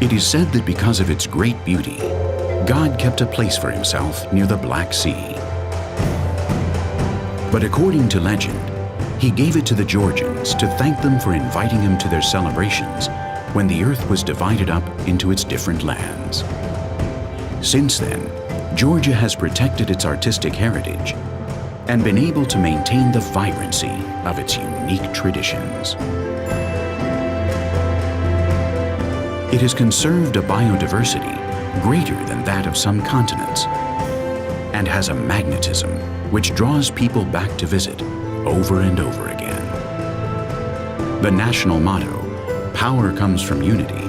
It is said that because of its great beauty, God kept a place for himself near the Black Sea. But according to legend, he gave it to the Georgians to thank them for inviting him to their celebrations when the earth was divided up into its different lands. Since then, Georgia has protected its artistic heritage and been able to maintain the vibrancy of its unique traditions. It has conserved a biodiversity greater than that of some continents and has a magnetism which draws people back to visit over and over again. The national motto, "Power comes from unity,"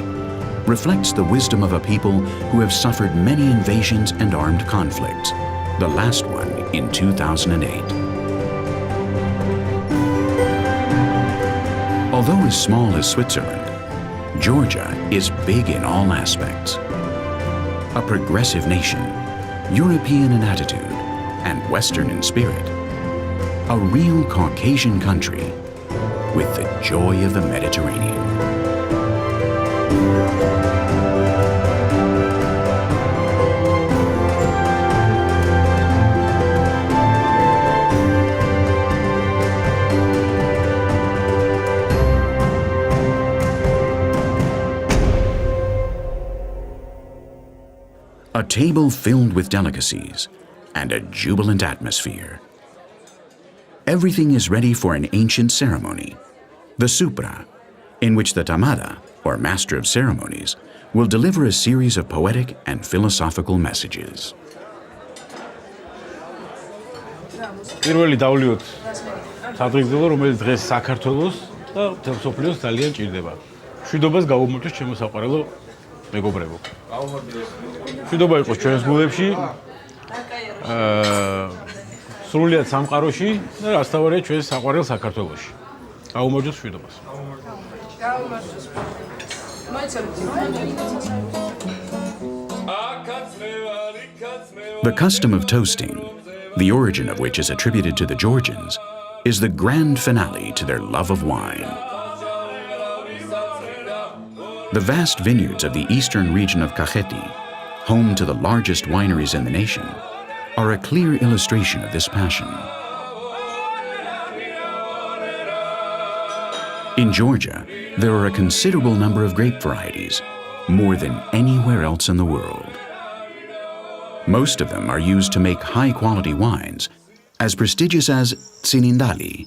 reflects the wisdom of a people who have suffered many invasions and armed conflicts, the last one in 2008. Although as small as Switzerland, Georgia is big in all aspects. A progressive nation, European in attitude, and Western in spirit. A real Caucasian country with the joy of the Mediterranean. A table filled with delicacies and a jubilant atmosphere. Everything is ready for an ancient ceremony, the Supra, in which the Tamada, or master of ceremonies, will deliver a series of poetic and philosophical messages. პირველი დავლიოთ სადღეგრძელო, რომელიც დღეს საქართველოს და მთელ მსოფლიოს ძალიან ჭირდება. მშვიდობას გაუმართოს ჩემო საყვარელო მეგობრებო. მშვიდობა იყოს ჩვენს გულებში, სრულიად სამყაროში და რასთავარია ჩვენს საყვარელ საქართველოში. გაუმართოს მშვიდობას. The custom of toasting, the origin of which is attributed to the Georgians, is the grand finale to their love of wine. The vast vineyards of the eastern region of Kakheti, home to the largest wineries in the nation, are a clear illustration of this passion. In Georgia, there are a considerable number of grape varieties, more than anywhere else in the world. Most of them are used to make high-quality wines, as prestigious as Tsinindali,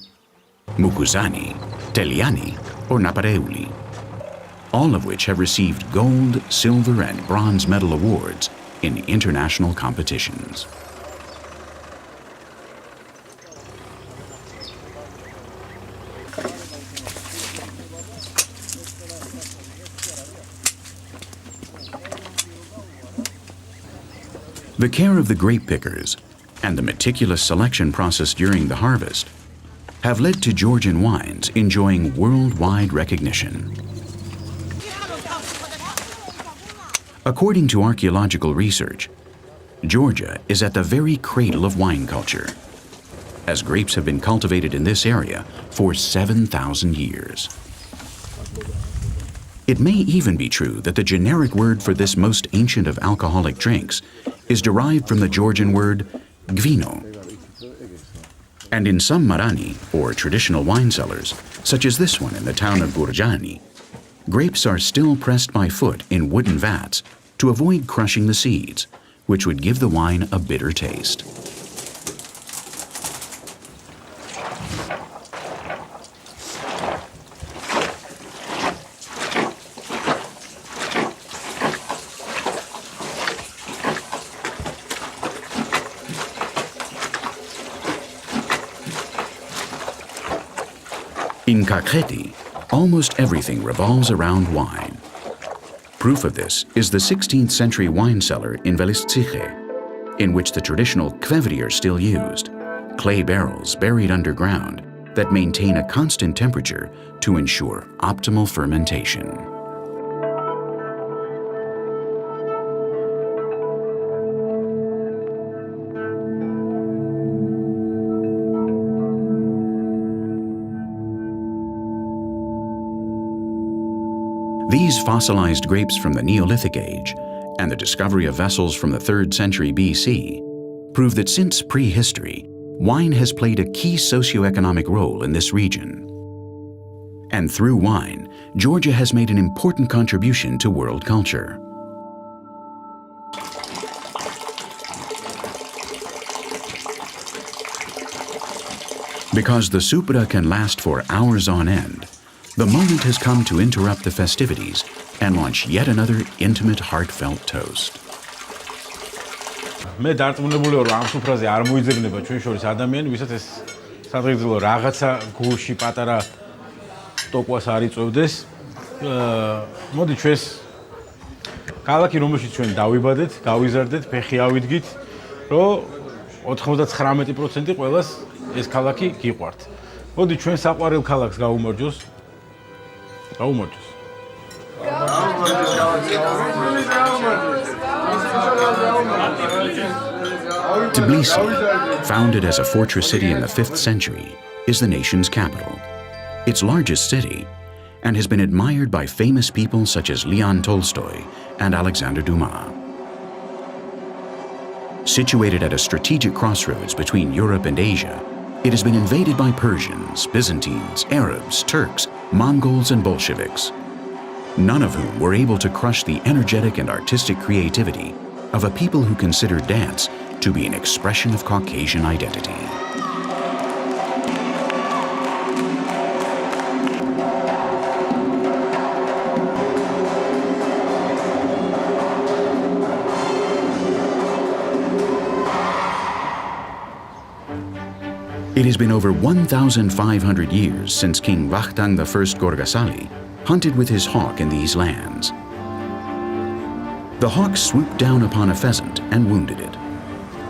Mukuzani, Teliani, or Napareuli, all of which have received gold, silver, and bronze medal awards in international competitions. The care of the grape pickers and the meticulous selection process during the harvest have led to Georgian wines enjoying worldwide recognition. According to archaeological research, Georgia is at the very cradle of wine culture, as grapes have been cultivated in this area for 7,000 years. It may even be true that the generic word for this most ancient of alcoholic drinks is derived from the Georgian word gvino. And in some marani, or traditional wine cellars, such as this one in the town of Gurjani, grapes are still pressed by foot in wooden vats to avoid crushing the seeds, which would give the wine a bitter taste. In Kakheti, almost everything revolves around wine. Proof of this is the 16th century wine cellar in Velistsikhe, in which the traditional kvevri are still used, clay barrels buried underground that maintain a constant temperature to ensure optimal fermentation. These fossilized grapes from the Neolithic age and the discovery of vessels from the 3rd century BC prove that since prehistory, wine has played a key socioeconomic role in this region. And through wine, Georgia has made an important contribution to world culture. Because the Supra can last for hours on end, the moment has come to interrupt the festivities and launch yet another intimate, heartfelt toast. მე დარწმუნებული ვარ, ამ სუფრაზე არ მოიძებნება ჩვენ შორის ადამიანი, ვისაც ეს სადღეგრძელო რაღაცა გულში პატარა ტოკვას არ იწვევდეს. მოდი ჩვენს ქალაქი, რომელშიც ჩვენ დავიბადეთ, გავიზარდეთ, ფეხი ავიდგით, რომ 99% ყველას ეს ქალაქი გიყვართ. მოდი ჩვენ საყვარელ ქალაქს გავუმარჯოს. Tbilisi, founded as a fortress city in the 5th century, is the nation's capital, its largest city, and has been admired by famous people such as Leon Tolstoy and Alexander Dumas. Situated at a strategic crossroads between Europe and Asia, it has been invaded by Persians, Byzantines, Arabs, Turks, Mongols, and Bolsheviks, none of whom were able to crush the energetic and artistic creativity of a people who consider dance to be an expression of Caucasian identity. It has been over 1,500 years since King Vakhtang I Gorgasali hunted with his hawk in these lands. The hawk swooped down upon a pheasant and wounded it.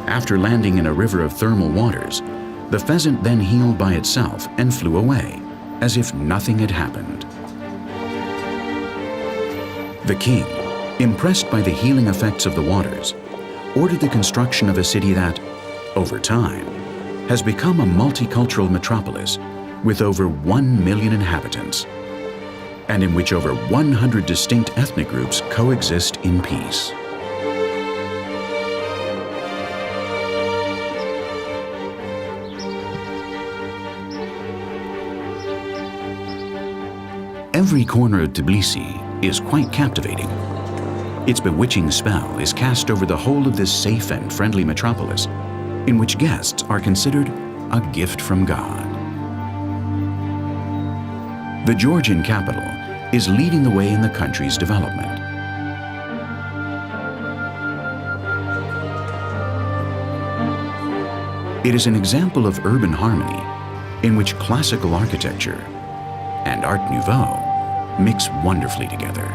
After landing in a river of thermal waters, the pheasant then healed by itself and flew away, as if nothing had happened. The king, impressed by the healing effects of the waters, ordered the construction of a city that, over time, has become a multicultural metropolis with over 1 million inhabitants, and in which over 100 distinct ethnic groups coexist in peace. Every corner of Tbilisi is quite captivating. Its bewitching spell is cast over the whole of this safe and friendly metropolis, in which guests are considered a gift from God. The Georgian capital is leading the way in the country's development. It is an example of urban harmony in which classical architecture and Art Nouveau mix wonderfully together.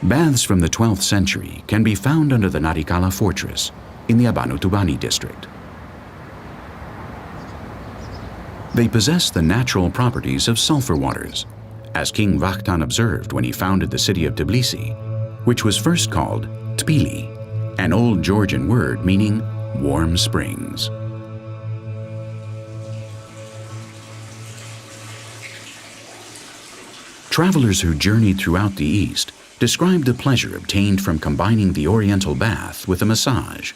Baths from the 12th century can be found under the Narikala fortress in the Abanutubani district. They possess the natural properties of sulfur waters, as King Vakhtang observed when he founded the city of Tbilisi, which was first called Tbili, an old Georgian word meaning warm springs. Travelers who journeyed throughout the East described the pleasure obtained from combining the Oriental bath with a massage.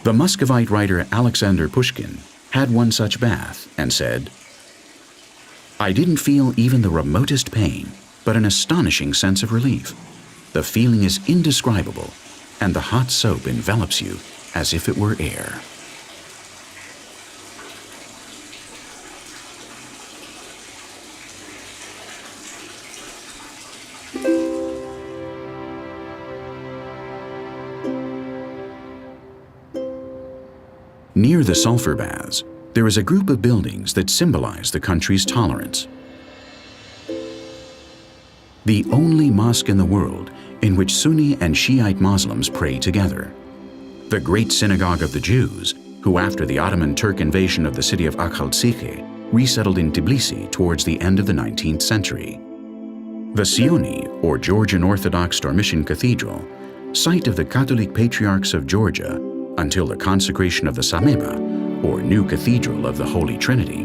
The Muscovite writer Alexander Pushkin had one such bath and said, "I didn't feel even the remotest pain, but an astonishing sense of relief. The feeling is indescribable, and the hot soap envelops you as if it were air." Near the sulfur baths, there is a group of buildings that symbolize the country's tolerance. The only mosque in the world in which Sunni and Shiite Muslims pray together. The great synagogue of the Jews, who after the Ottoman Turk invasion of the city of Akhaltsikhe, resettled in Tbilisi towards the end of the 19th century. The Sioni, or Georgian Orthodox Dormition Cathedral, site of the Catholic Patriarchs of Georgia until the consecration of the Sameba, or New Cathedral of the Holy Trinity.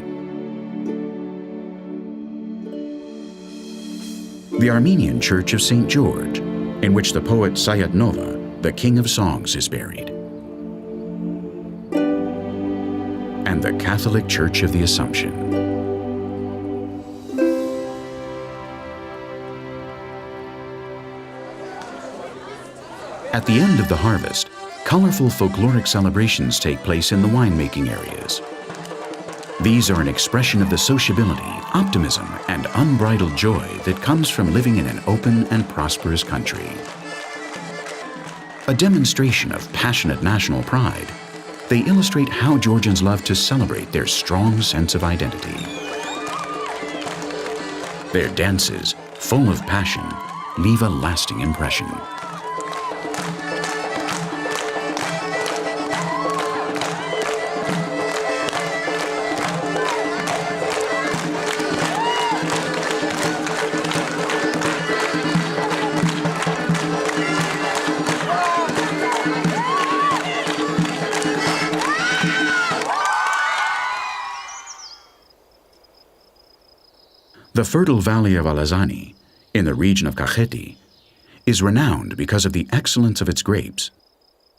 The Armenian Church of St. George, in which the poet Sayat Nova, the King of Songs, is buried. And the Catholic Church of the Assumption. At the end of the harvest, colorful folkloric celebrations take place in the winemaking areas. These are an expression of the sociability, optimism, and unbridled joy that comes from living in an open and prosperous country. A demonstration of passionate national pride, they illustrate how Georgians love to celebrate their strong sense of identity. Their dances, full of passion, leave a lasting impression. The fertile valley of Alazani, in the region of Kakheti, is renowned because of the excellence of its grapes,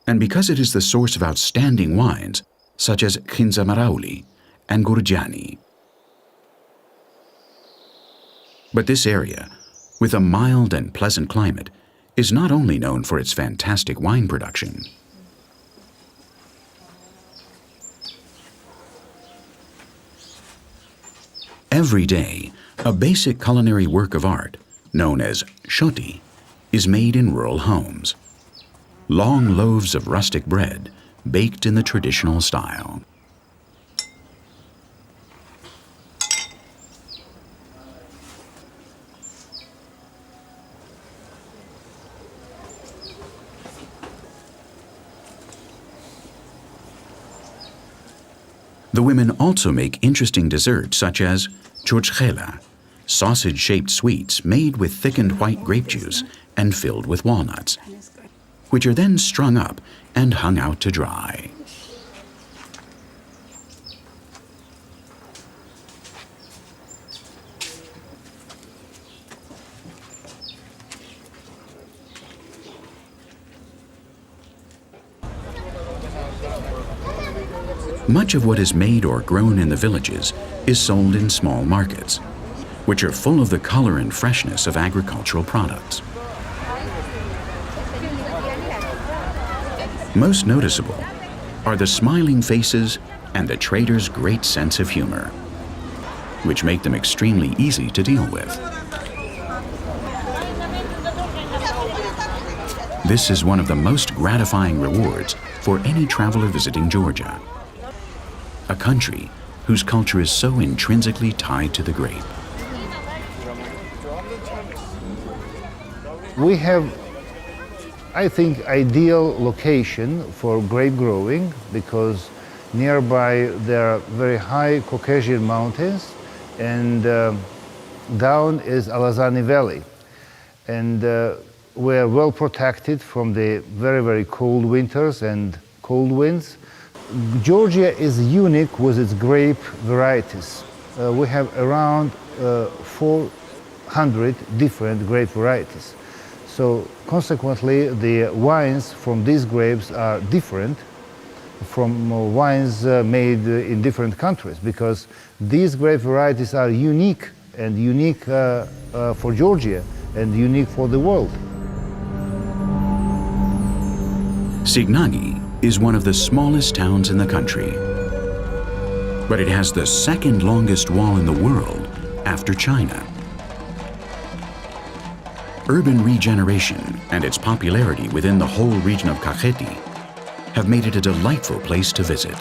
and because it is the source of outstanding wines such as Khinzamarauli and Gurjani. But this area, with a mild and pleasant climate, is not only known for its fantastic wine production. Every day, a basic culinary work of art, known as shoti, is made in rural homes. Long loaves of rustic bread, baked in the traditional style. The women also make interesting desserts such as churchkhela, sausage-shaped sweets made with thickened white grape juice and filled with walnuts, which are then strung up and hung out to dry. Much of what is made or grown in the villages is sold in small markets, which are full of the color and freshness of agricultural products. Most noticeable are the smiling faces and the traders' great sense of humor, which make them extremely easy to deal with. This is one of the most gratifying rewards for any traveler visiting Georgia, a country whose culture is so intrinsically tied to the grape. We have, I think, ideal location for grape growing because nearby there are very high Caucasian mountains and down is Alazani Valley. And we're well protected from the very, very cold winters and cold winds. Georgia is unique with its grape varieties. We have around 400 different grape varieties. So consequently, the wines from these grapes are different from wines made in different countries because these grape varieties are unique and unique for Georgia and unique for the world. Signagi is one of the smallest towns in the country, but it has the second longest wall in the world after China. Urban regeneration and its popularity within the whole region of Kakheti have made it a delightful place to visit.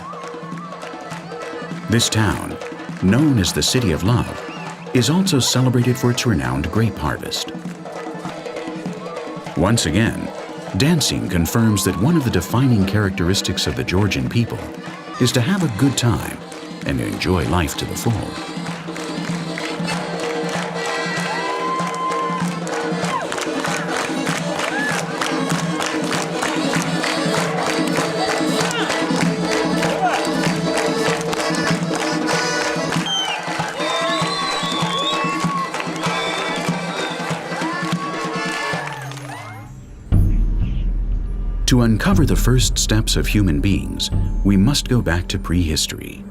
This town, known as the City of Love, is also celebrated for its renowned grape harvest. Once again, dancing confirms that one of the defining characteristics of the Georgian people is to have a good time and enjoy life to the full. To uncover the first steps of human beings, we must go back to prehistory.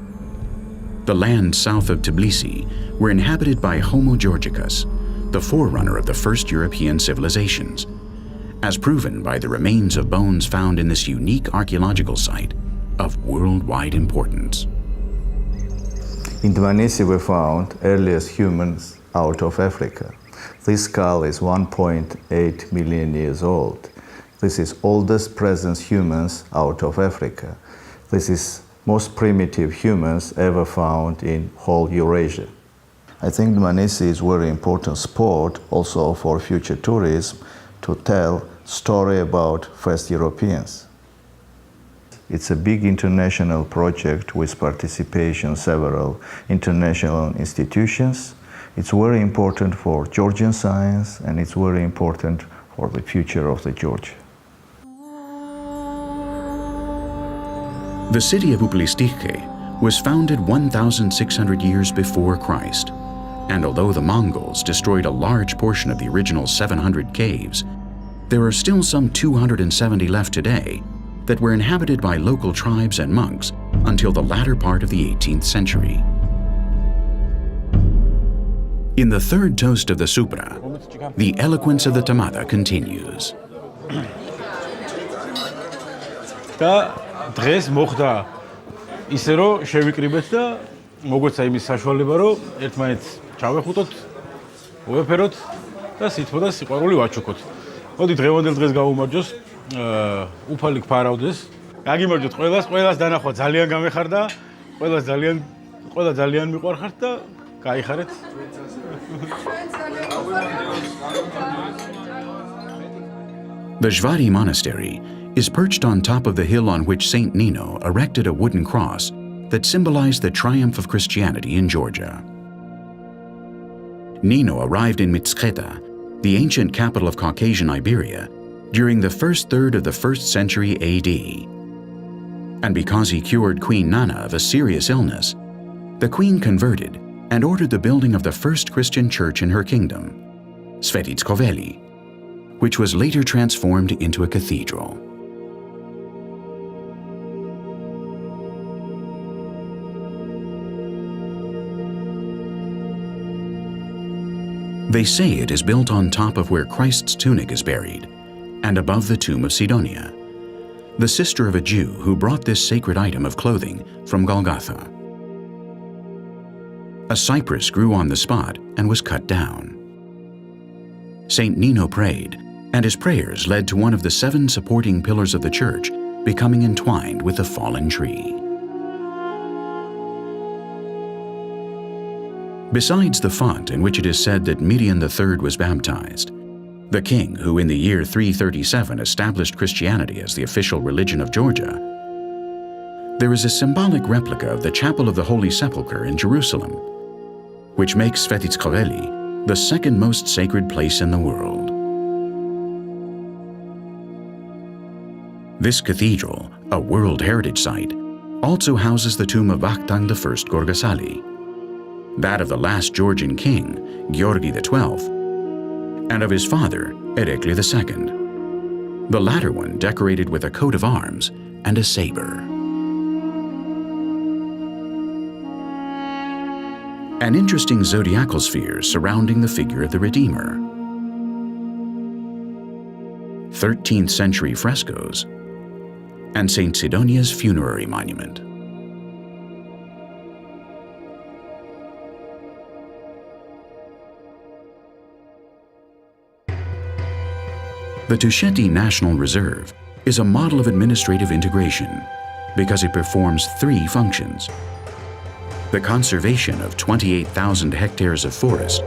The lands south of Tbilisi were inhabited by Homo georgicus, the forerunner of the first European civilizations, as proven by the remains of bones found in this unique archaeological site of worldwide importance. In Svaneti we found earliest humans out of Africa. This skull is 1.8 million years old. This is oldest present humans out of Africa. This is most primitive humans ever found in whole Eurasia. I think Svaneti is very important spot also for future tourism to tell story about first Europeans. It's a big international project with participation several international institutions. It's very important for Georgian science and it's very important for the future of the Georgia. The city of Tbilisi was founded 1,600 years before Christ, and although the Mongols destroyed a large portion of the original 700 caves, there are still some 270 left today that were inhabited by local tribes and monks until the latter part of the 18th century. In the third toast of the Supra, the eloquence of the Tamada continues. დღეს მოხდა ისე რომ შევიკრიბეთ და მოგვეცა იმის საშუალება რომ ერთმანეთს ჩავეხუტოთ, მოვეფეროთ და სითბო და სიყვარული ვაჩუქოთ. მოდი დღევანდელ დღეს გავუმარჯოს, უფალი გფარავდეს. გაგიმარჯოთ ყველას დანახვა ძალიან გამეხარდა, ყველა ძალიან მიყვარხართ და გაიხარეთ. The Svaneti monastery is perched on top of the hill on which Saint Nino erected a wooden cross that symbolized the triumph of Christianity in Georgia. Nino arrived in Mtskheta, the ancient capital of Caucasian Iberia, during the first third of the 1st century AD. And because he cured Queen Nana of a serious illness, the queen converted and ordered the building of the first Christian church in her kingdom, Sakartvelo, which was later transformed into a cathedral. They say it is built on top of where Christ's tunic is buried, and above the tomb of Sidonia, the sister of a Jew who brought this sacred item of clothing from Golgotha. A cypress grew on the spot and was cut down. Saint Nino prayed, and his prayers led to one of the 7 supporting pillars of the church becoming entwined with the fallen tree. Besides the font in which it is said that Miriam III was baptized, the king who in the year 337 established Christianity as the official religion of Georgia, there is a symbolic replica of the Chapel of the Holy Sepulchre in Jerusalem, which makes Sakartvelo the second most sacred place in the world. This cathedral, a World Heritage Site, also houses the tomb of Vakhtang I Gorgasali, that of the last Georgian king, Georgi XII, and of his father, Erekli II, the latter one decorated with a coat of arms and a saber. An interesting zodiacal sphere surrounding the figure of the Redeemer. 13th century frescoes, and St. Sidonia's funerary monument. The Tusheti National Reserve is a model of administrative integration because it performs 3 functions: the conservation of 28,000 hectares of forest,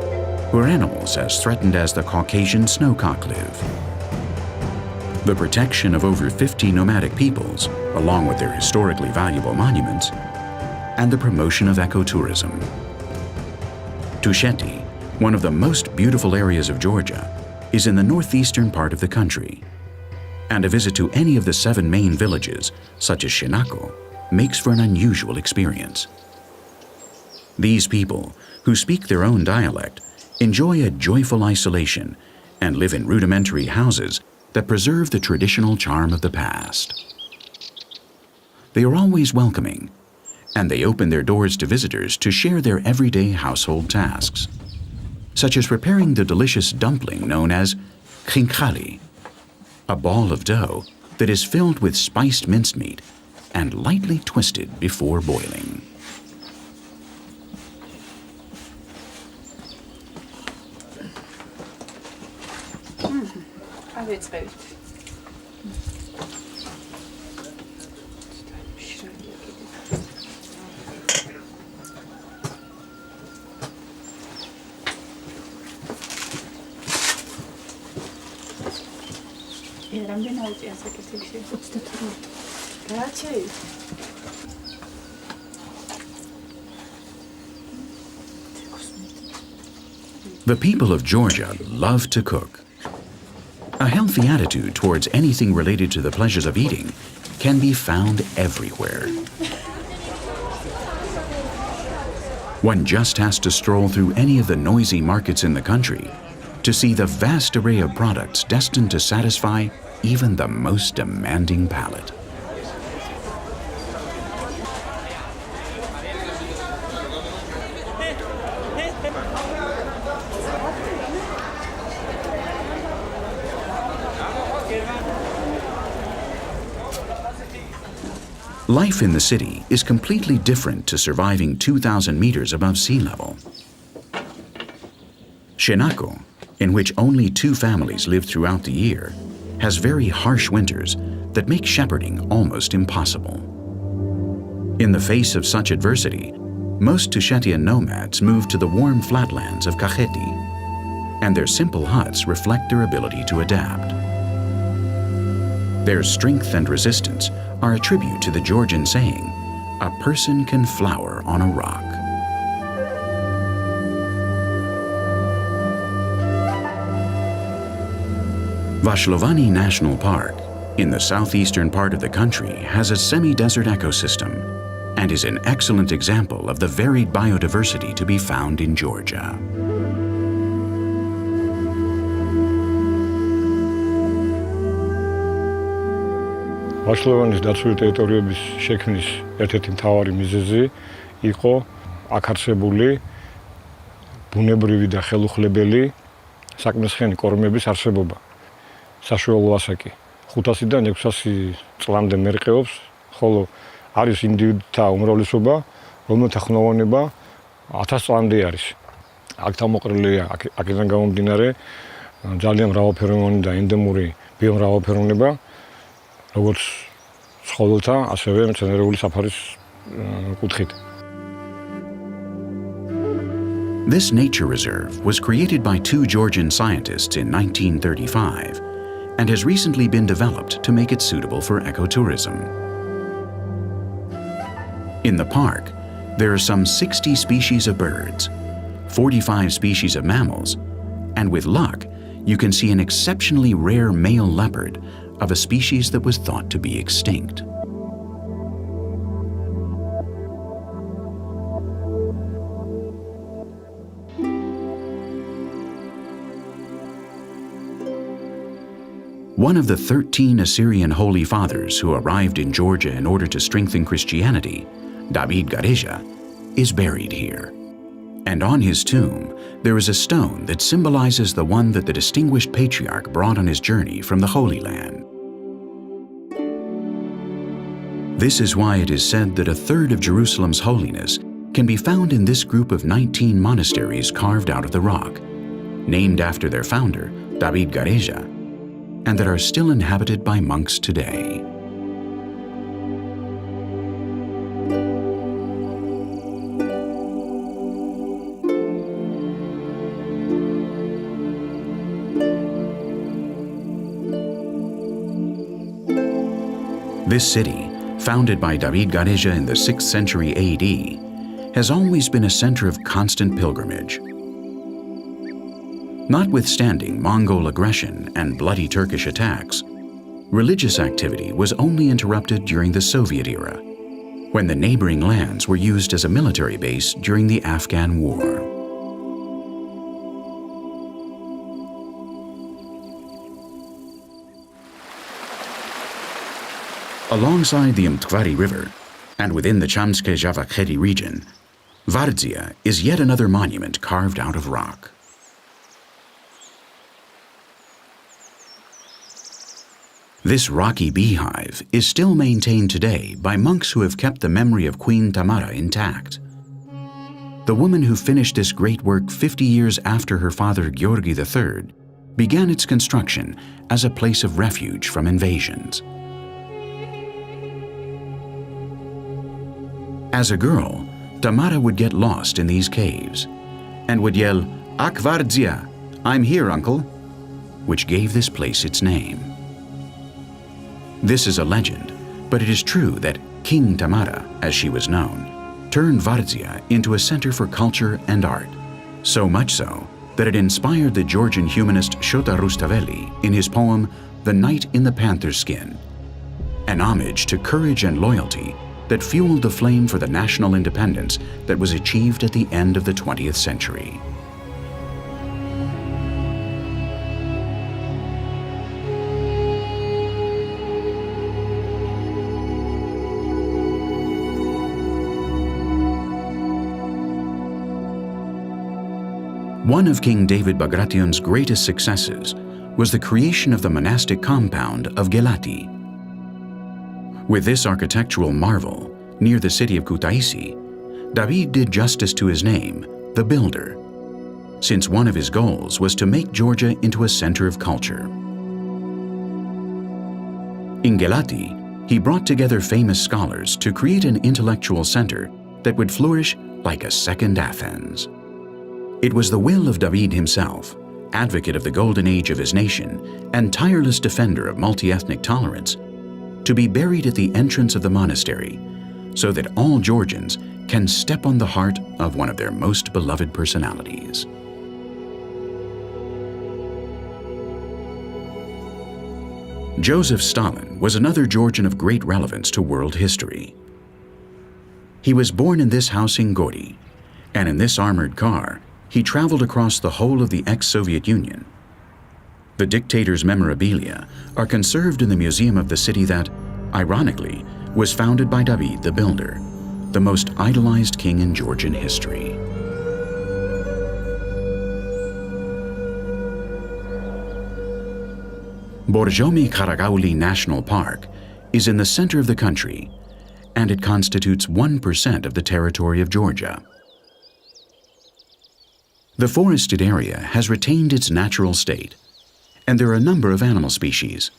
where animals as threatened as the Caucasian snowcock live, the protection of over 50 nomadic peoples, along with their historically valuable monuments, and the promotion of ecotourism. Tusheti, one of the most beautiful areas of Georgia, is in the northeastern part of the country, and a visit to any of the 7 main villages, such as Shinako, makes for an unusual experience. These people, who speak their own dialect, enjoy a joyful isolation and live in rudimentary houses that preserve the traditional charm of the past. They are always welcoming, and they open their doors to visitors to share their everyday household tasks, such as preparing the delicious dumpling known as khinkali, a ball of dough that is filled with spiced mincemeat and lightly twisted before boiling. The people of Georgia love to cook. A healthy attitude towards anything related to the pleasures of eating can be found everywhere. One just has to stroll through any of the noisy markets in the country to see the vast array of products destined to satisfy even the most demanding palate. Life in the city is completely different to surviving 2,000 meters above sea level. Shenako, in which only 2 families live throughout the year, has very harsh winters that make shepherding almost impossible. In the face of such adversity, most Tushetian nomads move to the warm flatlands of Kakheti, and their simple huts reflect their ability to adapt. Their strength and resistance are a tribute to the Georgian saying, "A person can flower on a rock." Vashlovani National Park, in the southeastern part of the country, has a semi-desert ecosystem and is an excellent example of the varied biodiversity to be found in Georgia. ვაშლოვანის დაცული ტერიტორიების შექმნის ერთ-ერთი მთავარი მიზეზი იყო აქ არსებული ბუნებრივი და ხელუხლებელი საკმისხიანი კორომების არსებობა. საშუალო ასაკი 500-დან 600 წლამდე მერყეობს, ხოლო არის ინდივიდთა უმრავლესობა, რომელთა ხნოვანება 1000 წლამდე არის. აქ თავმოყრილია აქედან გამომდინარე ძალიან მრავალფეროვანი და ენდემური ბიომრავალფეროვნება, როგორც ცხოველთა, ასევე მცენარეული საფარის კუთხით. This nature reserve was created by 2 Georgian scientists in 1935 and has recently been developed to make it suitable for ecotourism. In the park, there are some 60 species of birds, 45 species of mammals, and with luck, you can see an exceptionally rare male leopard of a species that was thought to be extinct. One of the 13 Assyrian holy fathers who arrived in Georgia in order to strengthen Christianity, David Gareja, is buried here. And on his tomb, there is a stone that symbolizes the one that the distinguished patriarch brought on his journey from the Holy Land. This is why it is said that a third of Jerusalem's holiness can be found in this group of 19 monasteries carved out of the rock, named after their founder, David Gareja, and that are still inhabited by monks today. This city, founded by David Gareja in the 6th century AD, has always been a center of constant pilgrimage. Notwithstanding Mongol aggression and bloody Turkish attacks, religious activity was only interrupted during the Soviet era, when the neighboring lands were used as a military base during the Afghan War. Alongside the Mtkvari River, and within the Chamske-Javakheti region, Vardzia is yet another monument carved out of rock. This rocky beehive is still maintained today by monks who have kept the memory of Queen Tamara intact. The woman who finished this great work 50 years after her father Georgi III began its construction as a place of refuge from invasions. As a girl, Tamara would get lost in these caves and would yell, "Ak Vardzia, I'm here, uncle," which gave this place its name. This is a legend, but it is true that King Tamara, as she was known, turned Vardzia into a center for culture and art, so much so that it inspired the Georgian humanist Shota Rustaveli in his poem The Knight in the Panther's Skin, an homage to courage and loyalty that fueled the flame for the national independence that was achieved at the end of the 20th century. One of King David Bagration's greatest successes was the creation of the monastic compound of Gelati. With this architectural marvel, near the city of Kutaisi, David did justice to his name, the Builder, since one of his goals was to make Georgia into a center of culture. In Gelati, he brought together famous scholars to create an intellectual center that would flourish like a second Athens. It was the will of David himself, advocate of the golden age of his nation and tireless defender of multi-ethnic tolerance, to be buried at the entrance of the monastery so that all Georgians can step on the heart of one of their most beloved personalities. Joseph Stalin was another Georgian of great relevance to world history. He was born in this house in Gori, and in this armored car, he traveled across the whole of the ex-Soviet Union. The dictator's memorabilia are conserved in the museum of the city that, ironically, was founded by David the Builder, the most idolized king in Georgian history. Borjomi Karagauli National Park is in the center of the country, and it constitutes 1% of the territory of Georgia. The forested area has retained its natural state, and there are a number of animal species,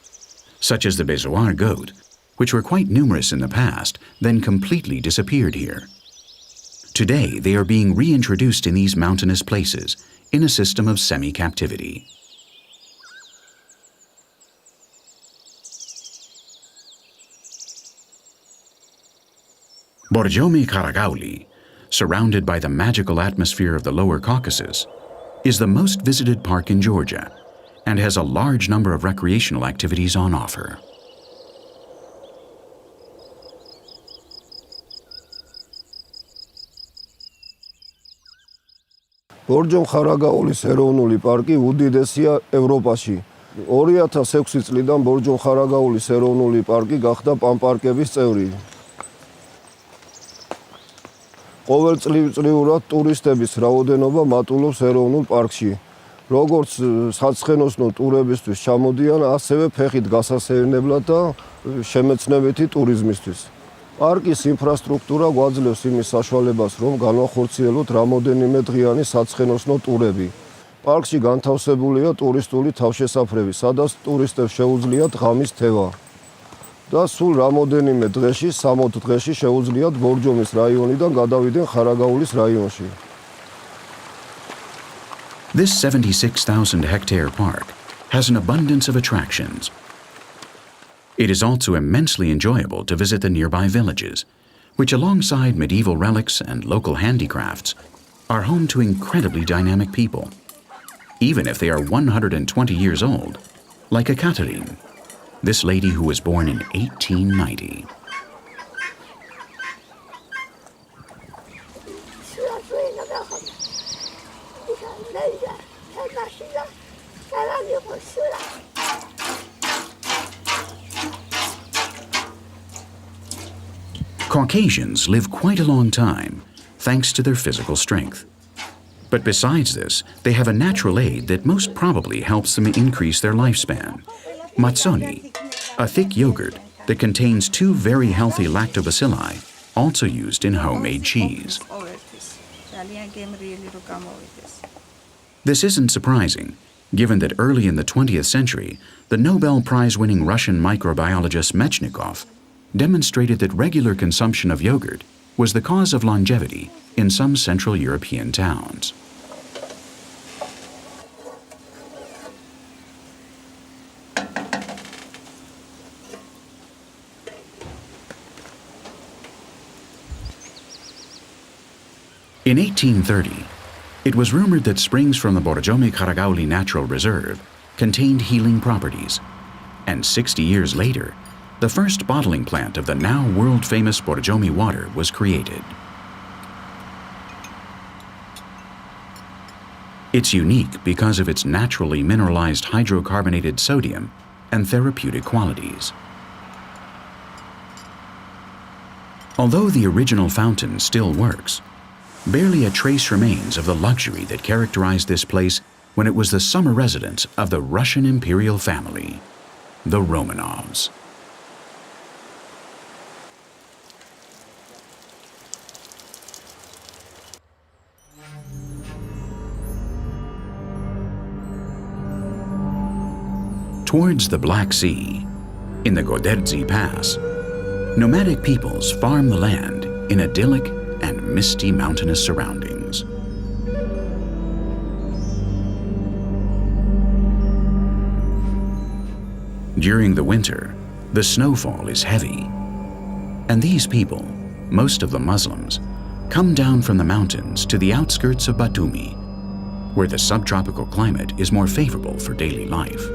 such as the bezoar goat, which were quite numerous in the past, then completely disappeared here. Today, they are being reintroduced in these mountainous places in a system of semi-captivity. Borjomi Karagauli, surrounded by the magical atmosphere of the lower Caucasus, is the most visited park in Georgia and has a large number of recreational activities on offer. ბორჯომ-ხარაგაულის ეროვნული პარკი უდიდესია ევროპაში. 2006 წლიდან ბორჯომ-ხარაგაულის ეროვნული პარკი გახდა პანპარკების წევრი. ყოველწლიურად ტურისტების რაოდენობა მატულობს ეროვნულ პარკში. როგორც საცხენოსნო ტურებისთვის ჩამოდიან, ასევე ფეხით გასასეირნებლად და შემეცნებითი ტურიზმისთვის. პარკის ინფრასტრუქტურა გვაძლევს იმის საშუალებას, რომ განვახორციელოთ რამოდენიმე დღიანი საცხენოსნო ტურები. პარკში განთავსებულია ტურისტული თავშესაფრები, სადაც ტურისტებს შეუძლიათ ღამის თევა. და სულ რამოდენიმე დღეში, 60 დღეში შეუძლიათ ბორჯომის რაიონიდან გადავიდნენ ხარაგაულის რაიონში. This 76,000-hectare park has an abundance of attractions. It is also immensely enjoyable to visit the nearby villages, which alongside medieval relics and local handicrafts are home to incredibly dynamic people, even if they are 120 years old, like Ekaterine, this lady who was born in 1890. Caucasians live quite a long time, thanks to their physical strength. But besides this, they have a natural aid that most probably helps them increase their lifespan. Matsoni, a thick yogurt that contains 2 very healthy lactobacilli, also used in homemade cheese. This isn't surprising, given that early in the 20th century, the Nobel Prize-winning Russian microbiologist Mechnikov demonstrated that regular consumption of yogurt was the cause of longevity in some Central European towns. In 1830, it was rumored that springs from the Borjomi-Karagauli Natural Reserve contained healing properties, and 60 years later, the first bottling plant of the now world-famous Borjomi water was created. It's unique because of its naturally mineralized hydrocarbonated sodium and therapeutic qualities. Although the original fountain still works, barely a trace remains of the luxury that characterized this place when it was the summer residence of the Russian imperial family, the Romanovs. Towards the Black Sea, in the Goderdzi Pass, nomadic peoples farm the land in idyllic and misty mountainous surroundings. During the winter, the snowfall is heavy, and these people, most of them Muslims, come down from the mountains to the outskirts of Batumi, where the subtropical climate is more favorable for daily life.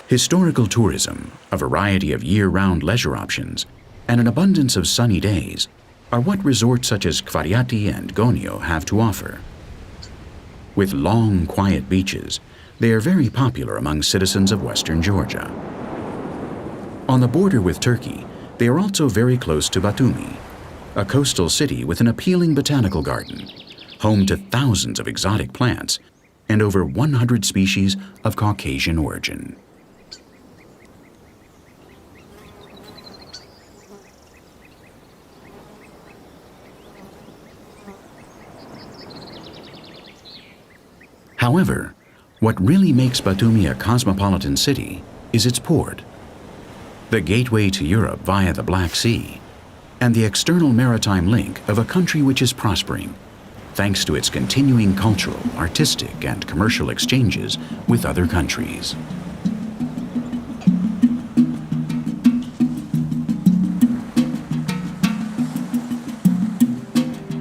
Historical tourism, a variety of year-round leisure options, and an abundance of sunny days are what resorts such as Kvariati and Gonio have to offer. With long, quiet beaches, they are very popular among citizens of western Georgia. On the border with Turkey, they are also very close to Batumi, a coastal city with an appealing botanical garden, home to thousands of exotic plants and over 100 species of Caucasian origin. However, what really makes Batumi a cosmopolitan city is its port, the gateway to Europe via the Black Sea, and the external maritime link of a country which is prospering, thanks to its continuing cultural, artistic, and commercial exchanges with other countries.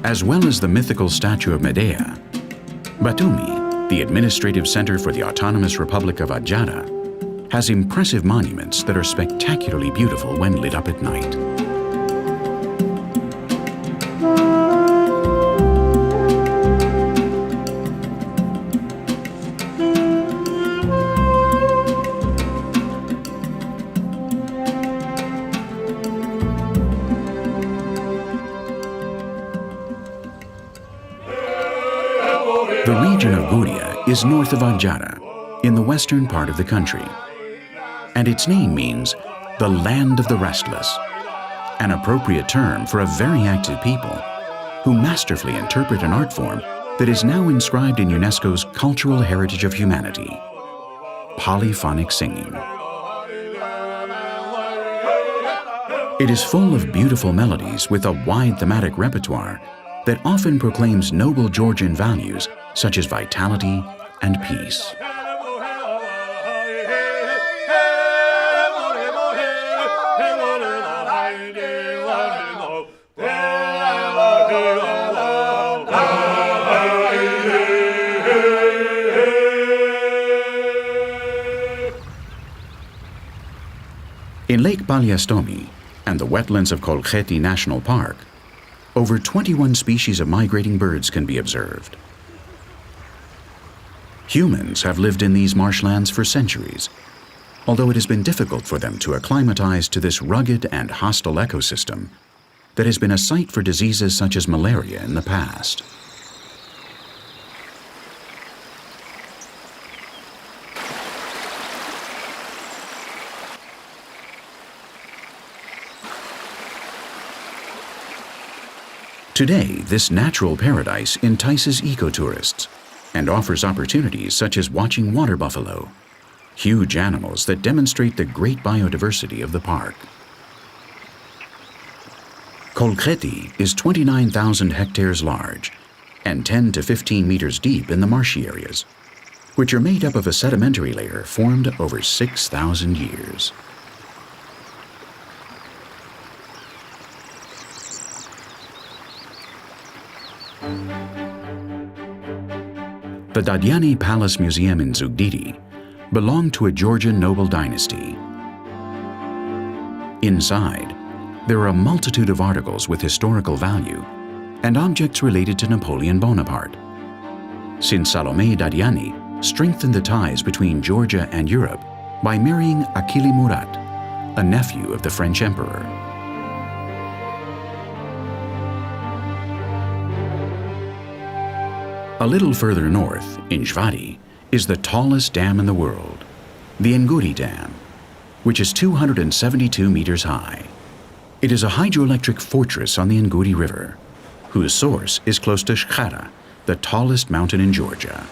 As well as the mythical statue of Medea, Batumi, the administrative center for the Autonomous Republic of Adjara, has impressive monuments that are spectacularly beautiful when lit up at night. The region of Guria is north of Adjara, in the western part of the country, and its name means the land of the restless, an appropriate term for a very active people who masterfully interpret an art form that is now inscribed in UNESCO's Cultural Heritage of Humanity, polyphonic singing. It is full of beautiful melodies with a wide thematic repertoire that often proclaims noble Georgian values such as vitality and peace. In Lake Palyastomi and the wetlands of Kolkheti National Park, over 21 species of migrating birds can be observed. Humans have lived in these marshlands for centuries, although it has been difficult for them to acclimatize to this rugged and hostile ecosystem that has been a site for diseases such as malaria in the past. Today, this natural paradise entices ecotourists and offers opportunities such as watching water buffalo, huge animals that demonstrate the great biodiversity of the park. Kolkheti is 29,000 hectares large and 10 to 15 meters deep in the marshy areas, which are made up of a sedimentary layer formed over 6,000 years. The Dadyani Palace Museum in Zugdidi belonged to a Georgian noble dynasty. Inside, there are a multitude of articles with historical value and objects related to Napoleon Bonaparte, since Salome Dadyani strengthened the ties between Georgia and Europe by marrying Akili Murat, a nephew of the French emperor. A little further north, in Svaneti, is the tallest dam in the world, the Nguri Dam, which is 272 meters high. It is a hydroelectric fortress on the Nguri River, whose source is close to Shkhara, the tallest mountain in Georgia.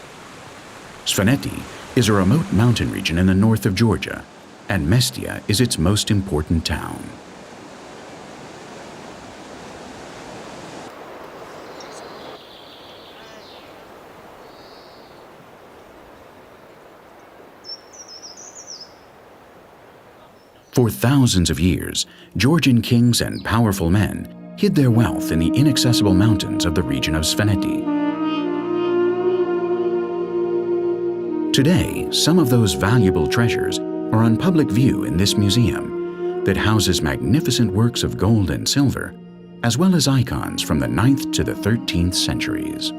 Svaneti is a remote mountain region in the north of Georgia, and Mestia is its most important town. For thousands of years, Georgian kings and powerful men hid their wealth in the inaccessible mountains of the region of Svaneti. Today, some of those valuable treasures are on public view in this museum that houses magnificent works of gold and silver, as well as icons from the 9th to the 13th centuries.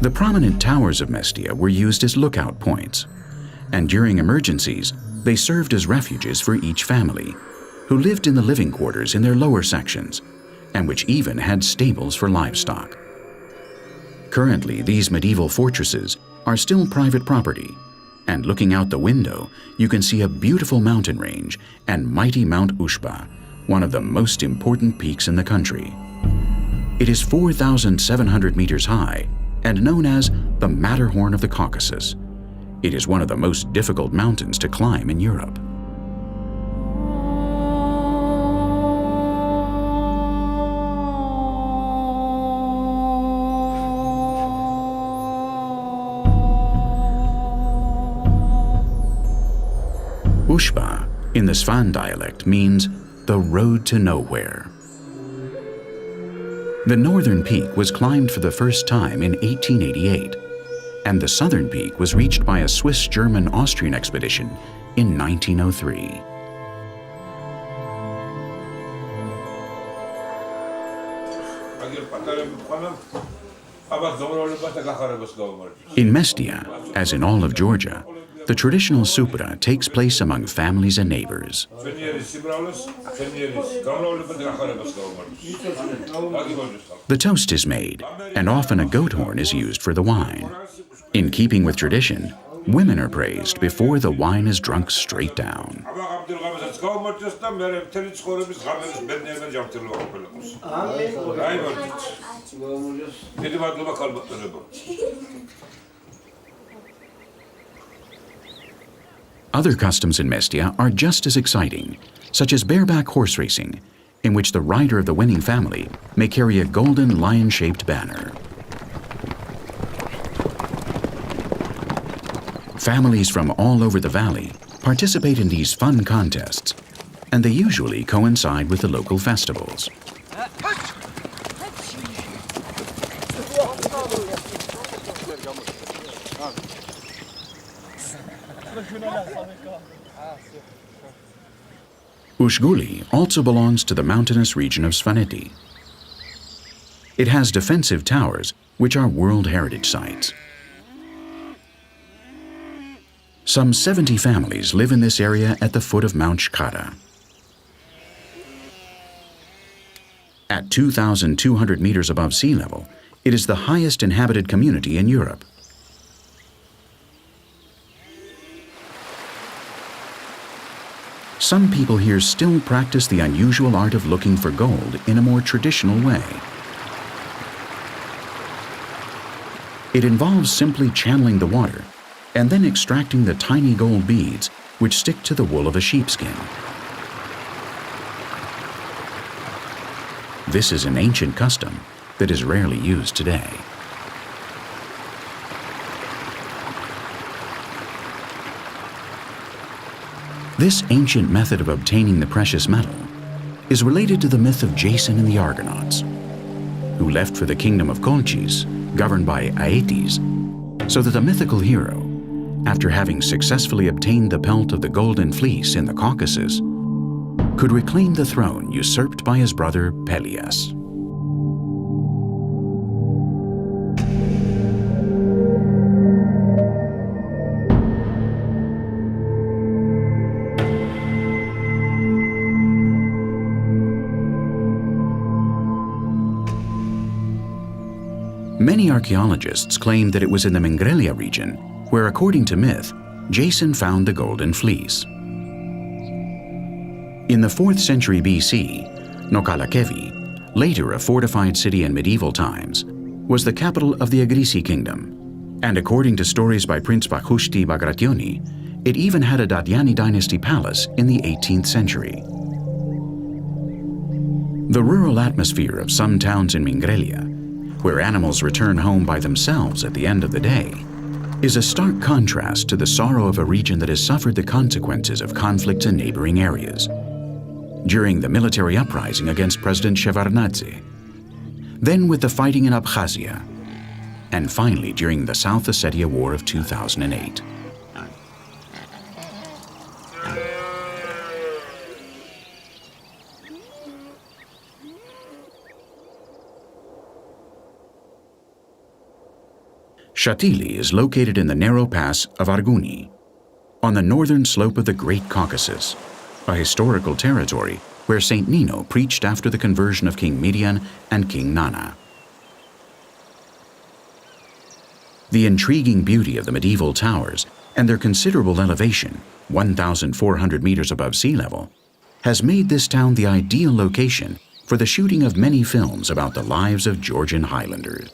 The prominent towers of Mestia were used as lookout points, and during emergencies, they served as refuges for each family, who lived in the living quarters in their lower sections, and which even had stables for livestock. Currently, these medieval fortresses are still private property, and looking out the window, you can see a beautiful mountain range and mighty Mount Ushba, one of the most important peaks in the country. It is 4,700 meters high and known as the Matterhorn of the Caucasus. It is one of the most difficult mountains to climb in Europe. Ushba, in the Svan dialect, means the road to nowhere. The northern peak was climbed for the first time in 1888, and the southern peak was reached by a Swiss-German-Austrian expedition in 1903. In Mestia, as in all of Georgia, the traditional Supra takes place among families and neighbors. The toast is made, and often a goat horn is used for the wine. In keeping with tradition, women are praised before the wine is drunk straight down. Other customs in Mestia are just as exciting, such as bareback horse racing, in which the rider of the winning family may carry a golden lion-shaped banner. Families from all over the valley participate in these fun contests, and they usually coincide with the local festivals. Ushguli also belongs to the mountainous region of Svaneti. It has defensive towers, which are World Heritage Sites. Some 70 families live in this area at the foot of Mount Shkara. At 2,200 meters above sea level, it is the highest inhabited community in Europe. Some people here still practice the unusual art of looking for gold in a more traditional way. It involves simply channeling the water and then extracting the tiny gold beads which stick to the wool of a sheepskin. This is an ancient custom that is rarely used today. This ancient method of obtaining the precious metal is related to the myth of Jason and the Argonauts, who left for the kingdom of Colchis, governed by Aeetes, so that the mythical hero, after having successfully obtained the pelt of the Golden Fleece in the Caucasus, could reclaim the throne usurped by his brother Pelias. Many archaeologists claim that it was in the Mingrelia region where, according to myth, Jason found the Golden Fleece. In the 4th century BC, Nokalakevi, later a fortified city in medieval times, was the capital of the Agrisi kingdom, and according to stories by Prince Bakhushti Bagrationi, it even had a Dadyani dynasty palace in the 18th century. The rural atmosphere of some towns in Mingrelia, where animals return home by themselves at the end of the day, is a stark contrast to the sorrow of a region that has suffered the consequences of conflicts in neighboring areas. During the military uprising against President Shevardnadze, then with the fighting in Abkhazia, and finally during the South Ossetia War of 2008. Shatili is located in the narrow pass of Arguni, on the northern slope of the Great Caucasus, a historical territory where Saint Nino preached after the conversion of King Midian and King Nana. The intriguing beauty of the medieval towers and their considerable elevation, 1,400 meters above sea level, has made this town the ideal location for the shooting of many films about the lives of Georgian highlanders.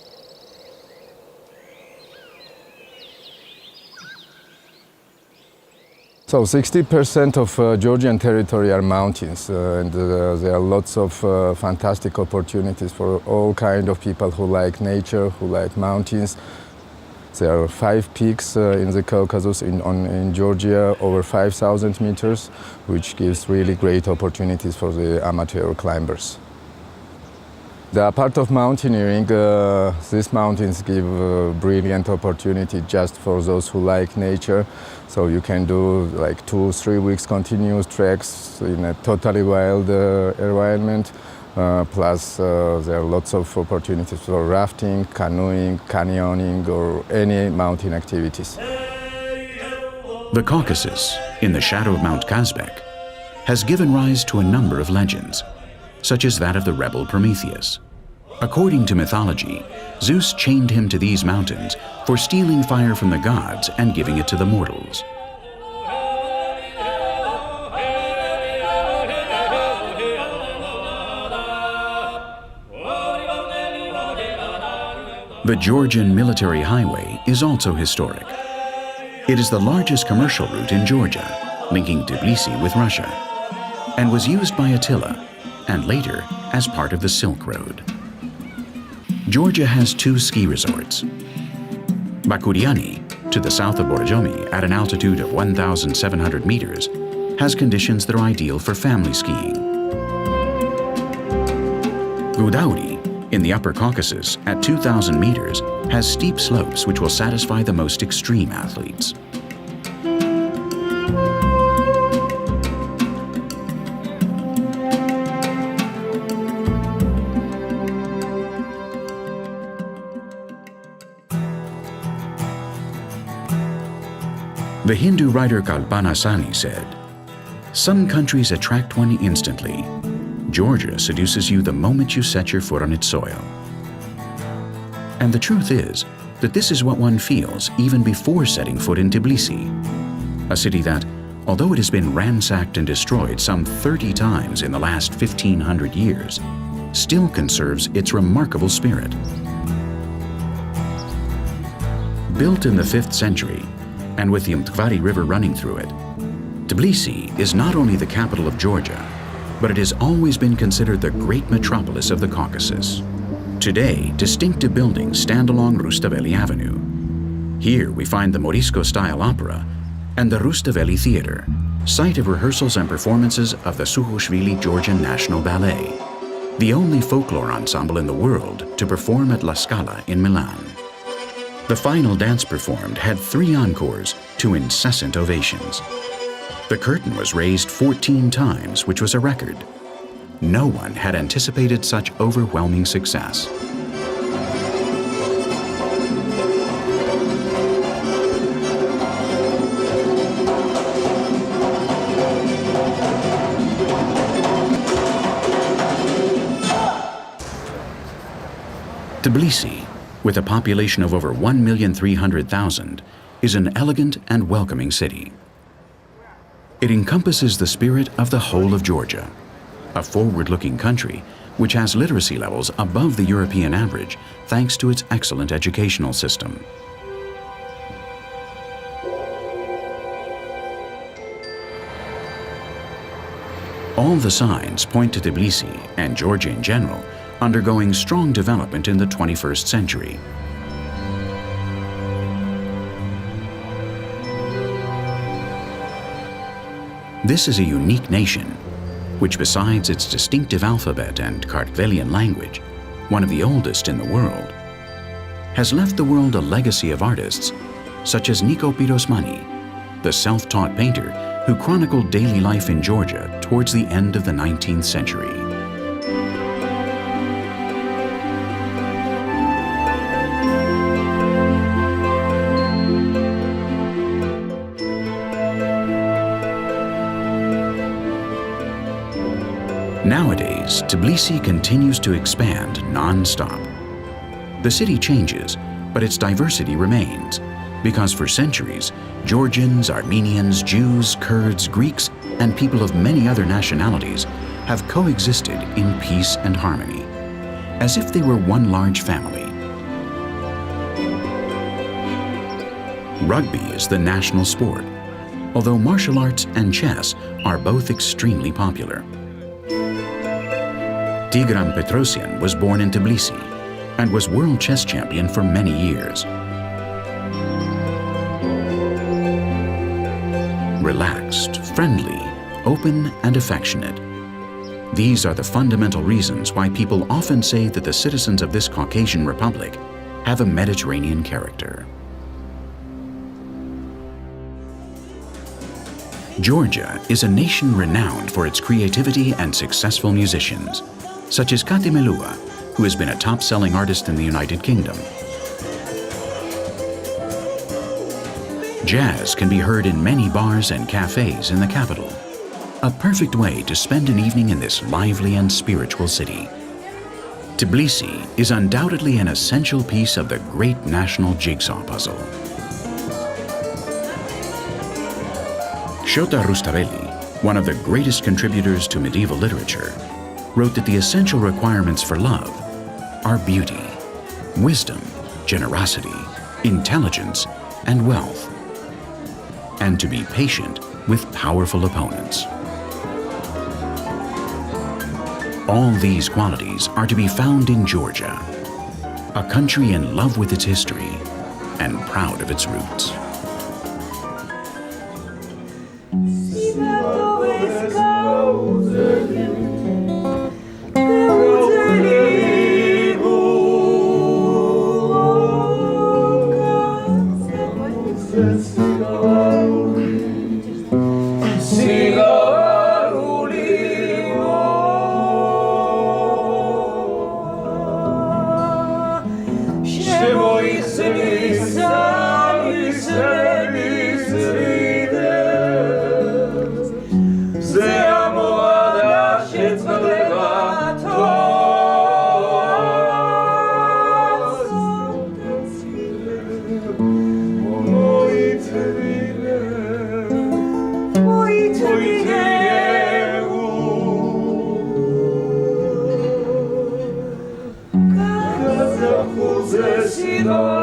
So 60% of Georgian territory are mountains, and there are lots of fantastic opportunities for all kinds of people who like nature, who like mountains. There are 5 peaks in the Caucasus in Georgia, over 5,000 meters, which gives really great opportunities for the amateur climbers. The part of mountaineering, these mountains give a brilliant opportunity just for those who like nature. So you can do like 2-3 weeks continuous treks in a totally wild environment. Plus there are lots of opportunities for rafting, canoeing, canyoning, or any mountain activities. The Caucasus, in the shadow of Mount Kazbek, has given rise to a number of legends, such as that of the rebel Prometheus. According to mythology, Zeus chained him to these mountains for stealing fire from the gods and giving it to the mortals. The Georgian military highway is also historic. It is the largest commercial route in Georgia, linking Tbilisi with Russia, and was used by Attila, and later as part of the Silk Road. Georgia has 2 ski resorts. Bakuriani, to the south of Borjomi at an altitude of 1,700 meters, has conditions that are ideal for family skiing. Gudauri, in the Upper Caucasus at 2,000 meters, has steep slopes which will satisfy the most extreme athletes. The Hindu writer Kalpana Sani said, "Some countries attract one instantly. Georgia seduces you the moment you set your foot on its soil." And the truth is that this is what one feels even before setting foot in Tbilisi, a city that, although it has been ransacked and destroyed some 30 times in the last 1,500 years, still conserves its remarkable spirit. Built in the 5th century, and with the Mtkvari River running through it, Tbilisi is not only the capital of Georgia, but it has always been considered the great metropolis of the Caucasus. Today, distinctive buildings stand along Rustaveli Avenue. Here we find the Morisco-style opera and the Rustaveli Theater, site of rehearsals and performances of the Suhoshvili Georgian National Ballet, the only folklore ensemble in the world to perform at La Scala in Milan. The final dance performed had 3 encores to incessant ovations. The curtain was raised 14 times, which was a record. No one had anticipated such overwhelming success. Tbilisi, with a population of over 1,300,000, is an elegant and welcoming city. It encompasses the spirit of the whole of Georgia, a forward-looking country which has literacy levels above the European average thanks to its excellent educational system. All the signs point to Tbilisi and Georgia in general undergoing strong development in the 21st century. This is a unique nation, which besides its distinctive alphabet and Kartvelian language, one of the oldest in the world, has left the world a legacy of artists such as Niko Pirosmani, the self-taught painter who chronicled daily life in Georgia towards the end of the 19th century. Nowadays, Tbilisi continues to expand non-stop. The city changes, but its diversity remains, because for centuries, Georgians, Armenians, Jews, Kurds, Greeks, and people of many other nationalities have coexisted in peace and harmony, as if they were one large family. Rugby is the national sport, although martial arts and chess are both extremely popular. Tigran Petrosyan was born in Tbilisi and was world chess champion for many years. Relaxed, friendly, open, and affectionate. These are the fundamental reasons why people often say that the citizens of this Caucasian republic have a Mediterranean character. Georgia is a nation renowned for its creativity and successful musicians, such as Kati Melua, who has been a top-selling artist in the United Kingdom. Jazz can be heard in many bars and cafes in the capital, a perfect way to spend an evening in this lively and spiritual city. Tbilisi is undoubtedly an essential piece of the great national jigsaw puzzle. Shota Rustaveli, one of the greatest contributors to medieval literature, wrote that the essential requirements for love are beauty, wisdom, generosity, intelligence, and wealth, and to be patient with powerful opponents. All these qualities are to be found in Georgia, a country in love with its history and proud of its roots. Svaneti. all